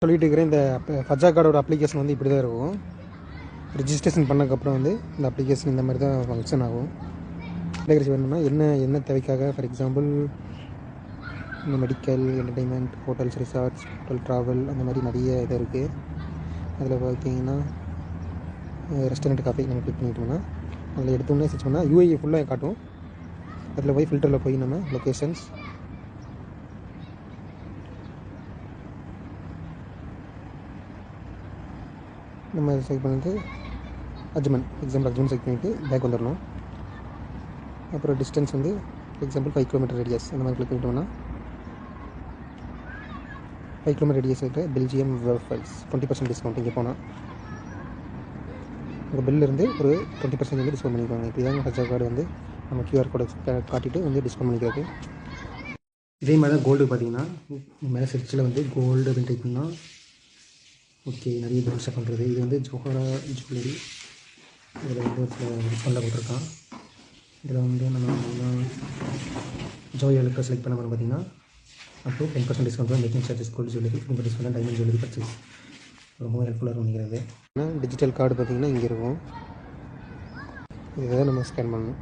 சொல்லிட்டு இருக்கிறேன். இந்த ஃபஜா கார்டோட அப்ளிகேஷன் வந்து இப்படி தான் இருக்கும். ரிஜிஸ்ட்ரேஷன் பண்ணக்கப்புறம் வந்து இந்த அப்ளிகேஷன் இந்த மாதிரி தான் ஃபங்க்ஷன் ஆகும். கேட்டகரிஸ் வேணும்னா என்ன தேவைக்காக, ஃபார் எக்ஸாம்பிள் இந்த medical, entertainment, hotels, resorts, hotel travel, அந்த மாதிரி நிறைய இது இருக்குது. அதில் பார்த்தீங்கன்னா ரெஸ்டாரண்ட் காஃபி நம்ம கிளிக் பண்ணிட்டோம்னா அதில் எடுத்தோன்னே சர்ச் பண்ணால் யூஏஇ ஃபுல்லாக காட்டும். அதில் போய் ஃபில்டரில் போய் நம்ம லொக்கேஷன்ஸ் நம்ம செலக்ட் பண்ணிட்டு அஜ்மன், எக்ஸாம்பிள் அஜ்மன் செலக்ட் பண்ணிவிட்டு பேக் வந்துடணும். அப்புறம் டிஸ்டன்ஸ் வந்து எக்ஸாம்பிள் 5 கிலோமீட்டர் ரேடியஸ் அந்த மாதிரி கிளிக் பண்ணிட்டோம்னா 5 கிலோமீட்டர் ரேடியஸ் இருக்கிற பெல்ஜியம் வேஃபல்ஸ் 20% டிஸ்கவுண்ட். இங்கே போனால் உங்கள் பில்லிருந்து ஒரு 20% வந்து டிஸ்கவுண்ட் பண்ணிக்குவாங்க. இப்படி தான் ஃபஜா கார்டு வந்து நம்ம கியூஆர் கோடை காட்டிட்டு வந்து டிஸ்கவுண்ட் பண்ணிக்கிறது. இதே மாதிரி தான் கோல்டு பார்த்தீங்கன்னா மேலே செர்ச்சில் வந்து கோல்டு அப்படின்னு டைப் பண்ணால் ஓகே நிறைய ஜுவல்ஸை பண்ணுறது. இது வந்து ஜோஹரா ஜுவல்லரி. இதில் வந்து பண்ண போட்டிருக்கான். இதில் வந்து நம்ம ஜோய் எலக்ட்ரோ செலக்ட் பண்ண பார்த்தீங்கன்னா அப்போ 10% டிஸ்கவுண்ட் தான். Making charges gold jewellery 15% discount, diamond jewellery purchase. ரொம்ப ஹெல்ப்ஃபுல்லாக பண்ணிக்கிறது. டிஜிட்டல் கார்டு பார்த்திங்கன்னா இங்கே இருக்கும். இதை தான் நம்ம ஸ்கேன் பண்ணணும்.